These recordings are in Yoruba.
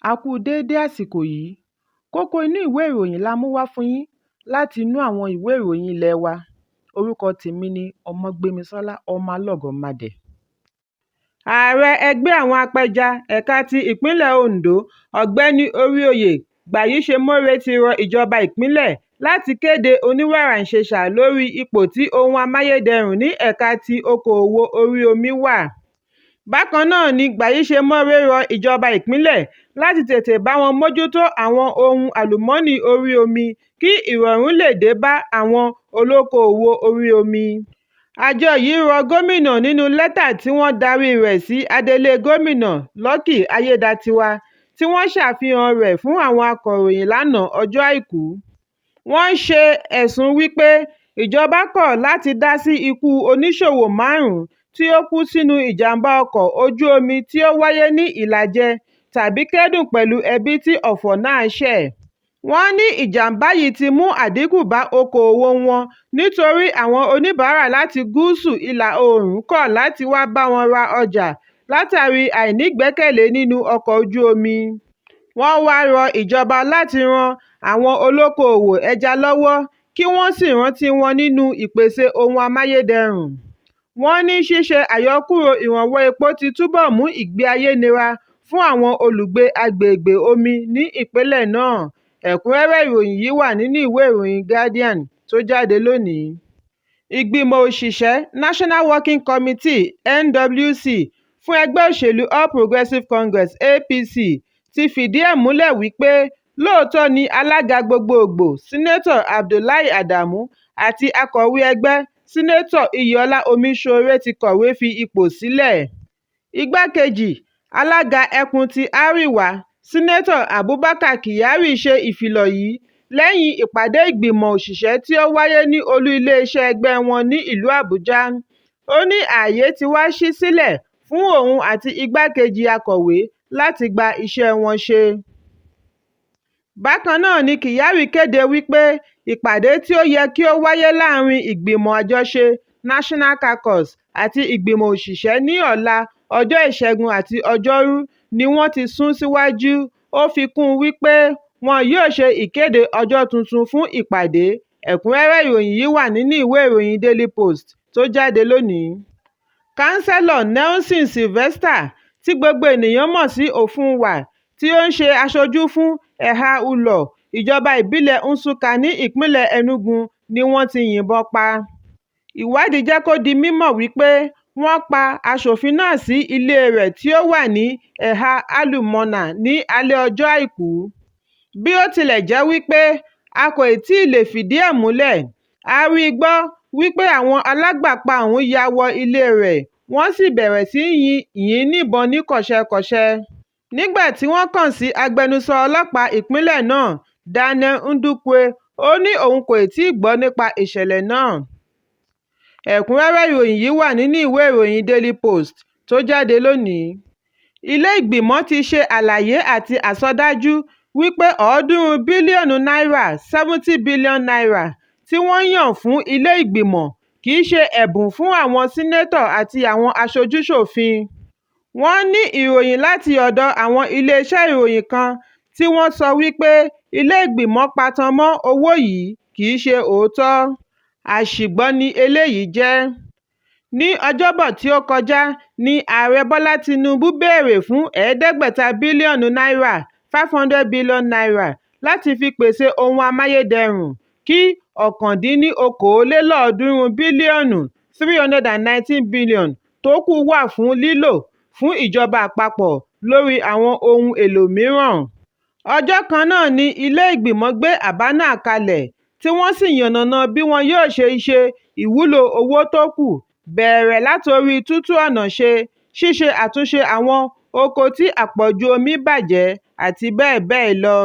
A kú déédé àsìkò yìí. Kókó inú ìwé ìròyìn la mú wá fún yín láti inú àwọn ìwé ìròyìn ilé wa. Orúkọ tèmi ni Ọmọgbémisọ́lá ọmọ Alọ́gọ̀madẹ̀. Ààrẹ ẹgbẹ́ àwọn apẹja ẹ̀ka ti ìpínlẹ̀ Ondo, Ọ̀gbẹ́ni Oríoyè Gbàyíṣemọ́re ti rọ ìjọba ìpínlẹ̀ láti kéde oníwàràǹṣeṣà lórí ipò tí ohun amáyédẹrùn ní ẹ̀ka ti okòòwò orí omi wà. Bákan náà ni Gbàyíṣemọ́re rọ ìjọba ìpínlẹ̀ láti tètè bá wọn mójútó àwọn ohun àlùmọ́ọ́nì orí omi kí ìrọ̀rùn lè dé bá àwọn olókoòwò orí omi. Àjọ yìí rọ gómìnà nínú lẹ́tà tí wọ́n darí rẹ̀ sí adelé gómìnà Lucky Ayédatiwa tí wọ́n ṣàfihàn rẹ̀ fún àwọn akọ̀ròyìn lánàá ọjọ́ Àìkú. Wọ́n ṣe ẹ̀sùn wípé ìjọba kọ̀ láti dá sí ikú oníṣòwò 5 tí ó kú sínú ìjàmbá ọkọ̀ ojú omi tí ó wáyé ní Ìlàjẹ tàbí kẹ́dùn pẹ̀lú ẹbí tí ọ̀fọ̀ náà ṣẹ̀. Wọ́n ní ìjàmbá yìí ti mú àdínkù bá okòòwò wọn nítorí àwọn oníbàárà láti gúúsù ìlà oòrùn kọ̀ láti wá bá wọn ra ọjà látàrí àìnígbẹ́kẹ̀lé nínú ọkọ̀ ojú omi. Wọ́n wá rọ ìjọba láti ran àwọn olókoòwò ẹja lọ́wọ́ kí wọ́n sì rántí wọn nínú ìpèsè ohun amáyédẹrùn. Wọ́n ní ṣíṣe àyọkúrò ìrànwọ́ epo ti túbọ̀ mú ìgbé ayé nira fún àwọn olùgbé agbègbè omi ní ìpínlẹ̀ náà. Ẹ̀kúnrẹ́rẹ́ ìròyìn yìí wà nínú ìwé ìròyìn Guardian tó jáde lónìí. Ìgbìmọ̀ òṣìṣẹ́ National Working Committee (NWC) fún ẹgbẹ́ òṣèlú All Progressives Congress (APC) ti fìdí ẹ̀ múlẹ̀ wípé lóòótọ́ ni alága gbogboògbò Sínátọ̀ Abdullahi Adamu àti akọ̀wé ẹgbẹ́ Sínátọ̀ Iyìọ́lá Omiṣore ti kọ̀wé fi ipò sílẹ̀. Igbákejì alága ẹkùn ti Àríwá Sínátọ̀ Abubakar Kyari ṣe ìfilọ̀ yìí lẹ́yìn ìpàdé ìgbìmọ̀ òṣìṣẹ́ tí ó wáyé ní olú iléeṣẹ́ ẹgbẹ́ wọn ní ìlú Àbújá. Ó ní ààyè ti wá ṣí sílẹ̀ fún òun àti igbákejì akọ̀wé láti gba iṣẹ́ wọn ṣe. Bákan náà ni Kyari kéde wípé ìpàdé tí ó yẹ kí ó wáyé láàrin ìgbìmọ̀ àjọṣe National Caucus àti ìgbìmọ̀ òṣìṣẹ́ ní ọ̀la ọjọ́ Ìṣẹ́gun àti Ọjọ́rú ni wọ́n ti sún síwájú. Ó fi kún un wípé wọn yóò ṣe ìkéde ọjọ́ tuntun fún ìpàdé. Ẹ̀kúnrẹ́rẹ́ ìròyìn yìí wà nínú ìwé ìròyìn Daily Post tó jáde lónìí. Kánsẹ́lọ̀ Nelson Sylvester tí gbogbo ènìyàn mọ̀ sí Ofunwa tí ó ń ṣe aṣojú fún ẹ̀há Ulọ ìjọba ìbílẹ̀ Nsukka ní ìpínlẹ̀ Enugu ni wọ́n ti yìnbọn pa. Ìwádìí jẹ́ kó di mímọ̀ wípé wọ́n pa aṣòfin náà sí ilé rẹ̀ tí ó wà ní ẹ̀há Alumọ̀nà ní alẹ́ ọjọ́ Àìkú. Bí ó tilẹ̀ jẹ́ wípé a kò tíì lè fìdí ẹ̀ múlẹ̀, a rí gbọ́ wípé àwọn alágbàpá ọ̀hún ya wọ ilé rẹ̀ wọ́n sì bẹ̀rẹ̀ sí yìn níbọn ní kọ̀ṣẹkọ̀ṣẹ. Nígbà tí wọ́n kàn sí agbẹnusọ ọlọ́pàá ìpínlẹ̀ náà Daniel Ndukwe, ó ní òun kò tíì gbọ́ nípa ìṣẹ̀lẹ̀ náà. Ẹ̀kúnrẹ́rẹ́ ìròyìn yìí wà nínú ìwé ìròyìn Daily Post tó jáde lónìí. Ilé ìgbìmọ̀ ti ṣe àlàyé àti àsọdájú wípé 300 bílíọ̀nù náírà (70 billion naira) tí wọ́n yàn fún ilé ìgbìmọ̀ kì í ṣe ẹ̀bùn fún àwọn sínétọ̀ àti àwọn aṣojú-ṣòfin. Wọ́n ní ìròyìn láti ọ̀dọ̀ àwọn iléeṣẹ́ ìròyìn kan tí wọ́n sọ wípé ilé ìgbìmọ̀ patan mọ́ owó yìí kì í ṣe òótọ́. Àṣìgbọ́ ni eléyìí jẹ́. Ní Ọjọ́bọ̀ tí ó kọjá ni Ààrẹ Bọ́lá Tinubu béèrè fún 500 bílíọ̀nù náírà (500 billion naira) láti fi pèsè ohun amáyédẹrùn kí 99 bílíọ̀nù (319 billion) tó kù wà fún lílò fún ìjọba àpapọ̀ lórí àwọn ohun èlò mìíràn. Ọjọ́ kan náà ni ilé ìgbìmọ̀ gbé àbá náà kalẹ̀ tí wọ́n sì yànnàná bí wọn yóò ṣe ìwúlò owó tó kù bẹ̀rẹ̀ látorí tútú ọ̀nà ṣe, ṣíṣe àtúnṣe àwọn oko tí àpọ̀jù omi bàjẹ́ àti bẹ́ẹ̀ bẹ́ẹ̀ lọ.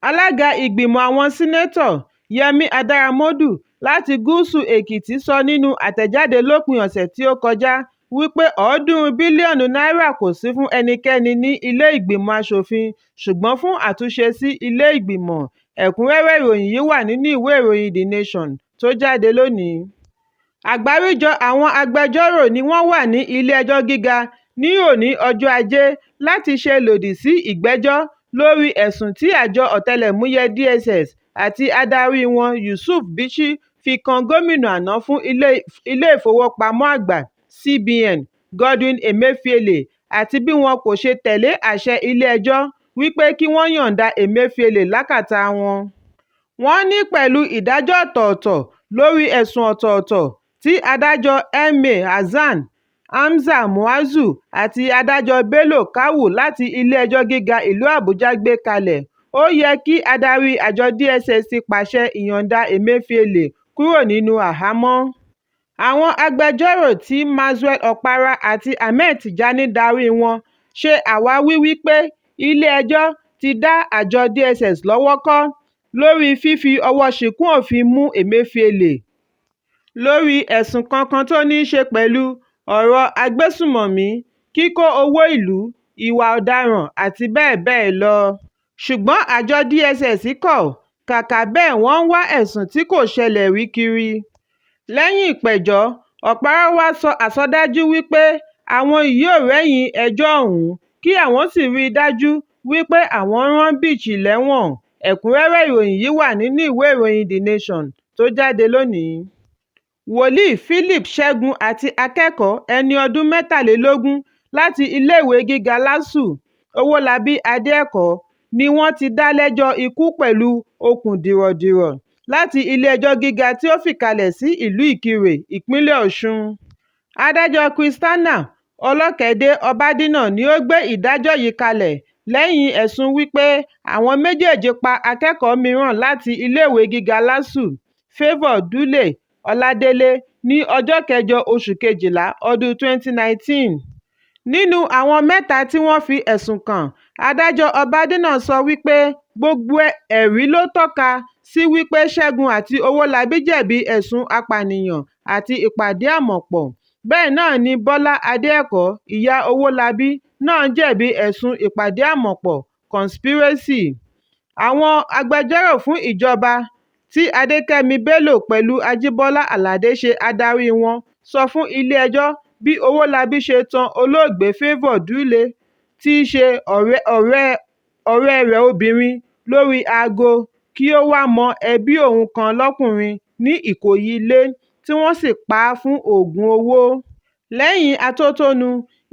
Alága ìgbìmọ̀ àwọn sínétọ̀ Yẹmí Adaramodu láti Gúúsù Èkìtì sọ nínú àtẹ̀jáde lópin ọ̀sẹ̀ tí ó kọjá wípé 300 bílíọ̀nù náírà kò sí fún ẹnikẹ́ni ní ilé ìgbìmọ̀ aṣòfin ṣùgbọ́n fún àtúnṣe sí ilé ìgbìmọ̀. Ẹ̀kúnrẹ́rẹ́ ìròyìn yìí wà nínú ìwé ìròyìn The Nation tó jáde lónìí. Àgbáríjọ àwọn agbẹjọ́rò ni wọ́n wà ní ilé-ẹjọ́ gíga ní òní ọjọ́ Ajé láti ṣe lòdì sí ìgbẹ́jọ́ lórí ẹ̀sùn tí àjọ ọ̀tẹlẹ̀múyẹ́ DSS àti adarí wọn Yusuf Bichi fi kan gómìnà àná fún ilé ìfowópamọ́ àgbà CBN Godwin Emefiele àti bí wọn kò ṣe tẹ̀lé àṣẹ ilé-ẹjọ́ wípé kí wọ́n yọ̀ǹda Emefiele lákàtà wọn. Wọ́n ní pẹ̀lú ìdájọ́ ọ̀tọ̀ọ̀tọ̀ lórí ẹ̀sùn ọ̀tọ̀ọ̀tọ̀ tí adájọ́ Ma Hassan, Hamza Muazu àti adájọ́ Bello Kawu láti ilé-ẹjọ́ gíga ìlú Àbújá gbé kalẹ̀, ó yẹ kí adarí àjọ DSS ti pàṣẹ ìyọ̀ǹda Emefiele kúrò nínú àhámọ́. Àwọn agbẹjọ́rò tí Maxwell Okpara àti Ahmed Tijani darí wọn ṣe àwáwí wípé ilé-ẹjọ́ ti dá àjọ DSS lọ́wọ́ kò lórí fífi ọwọ́ ṣìkún òfin mú Emefiele lórí ẹ̀sùn kankan tó ní í ṣe pẹ̀lú ọ̀rọ̀ agbésùmọ̀mí, kíkó owó ìlú, ìwà ọ̀daràn àti bẹ́ẹ̀ bẹ́ẹ̀ lọ. Ṣùgbọ́n àjọ DSS kọ̀, kàkà bẹ́ẹ̀ wọ́n ń wá ẹ̀sùn tí kò ṣẹlẹ̀ rí kiri. Lẹ́yìn ìpẹ̀jọ́, Okpara wá sọ àsọdájú wípé àwọn yóò rẹ́yìn ẹjọ́ ọ̀hún kí àwọn sì rí i dájú wípé àwọn rán Bichi lẹ́wọ̀n. Ẹ̀kúnrẹ́rẹ́ ìròyìn yìí wà nínú ìwé ìròyìn The Nation tó jáde lónìí. Wòlíì Philip Ṣẹ́gun àti akẹ́kọ̀ọ́ ẹni ọdún 23 láti iléèwé gíga LASU, Owólabí Adéẹ̀kọ́, ni wọ́n ti dá lẹ́jọ́ ikú pẹ̀lú okùn dìrọ̀dìrọ̀ láti ilé-ẹjọ́ gíga tí ó fìkàlẹ̀ sí ìlú Ìkirè, ìpínlẹ̀ Ọ̀ṣun. Adájọ́ Christiana Olókèdè Ọbádínà ni ó gbé ìdájọ́ yìí kalẹ̀ lẹ́yìn ẹ̀sùn wípé àwọn méjèèjì pa akẹ́kọ̀ọ́ mìíràn láti iléèwé gíga LASU, Favour Dúlé Ọládélé, ní ọjọ́ 8 oṣù Kejìlá ọdún 2019. Nínú àwọn mẹ́ta tí wọ́n fi ẹ̀sùn kàn, adájọ́ Ọbádínà sọ wípé gbogbo ẹ̀rí ló tọ́ka sí wípé Ṣẹ́gun àti Owólabí jẹ̀bi ẹ̀sùn apànìyàn àti ìpàdíàmọ̀pọ̀. Bẹ́ẹ̀ náà ni Bọ́lá Adéẹ̀kọ́, ìyá Owólabí, náà jẹ̀bi ẹ̀sùn ìpàdíàmọ̀pọ̀ conspiracy. Àwọn agbẹjọ́rò fún ìjọba tí Adékẹ́mi Bello pẹ̀lú Ajíbọ́lá Àlàdé ṣe adarí wọn sọ fún ilé-ẹjọ́ bí Owólabí ṣe tan olóògbé Favour Dúlé tí í ṣe ọ̀rẹ́ rẹ̀ obìnrin lórí aago kí ó wá mọ ẹbí òun kan lọ́kùnrin ní Ìkòyí ilé tí wọ́n sì pa á fún oògùn owó. Lẹ́yìn atótónu,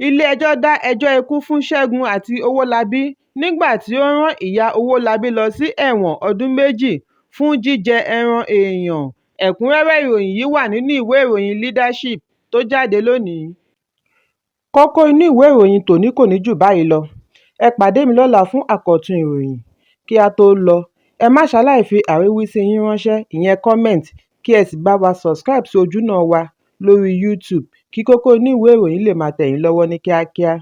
ilé-ẹjọ́ dá ẹjọ́ ikú fún Ṣẹ́gun àti Owólabí nígbà tí ó rán ìyá Owólabí lọ sí ẹ̀wọ̀n ọdún 2 fún jíjẹ ẹran èèyàn. Ẹ̀kúnrẹ́rẹ́ ìròyìn yìí wà nínú ìwé ìròyìn Leadership tó jáde lónìí. Kókó inú ìwé ìròyìn tòní kò ní jù báyìí lọ. Ẹ pàdé mi lọ́la fún àkọ́tún ìròyìn. Kí a tó lọ, ẹ má ṣaláì fi àríwísí yín ránṣẹ́, ìyẹn comment, kí ẹ sì bá wa subscribe sí ojúnà wa lórí YouTube kí Kókó Inú Ìwé Ìròyìn lè máa tẹ̀ yín lọ́wọ́ ní kíákíá.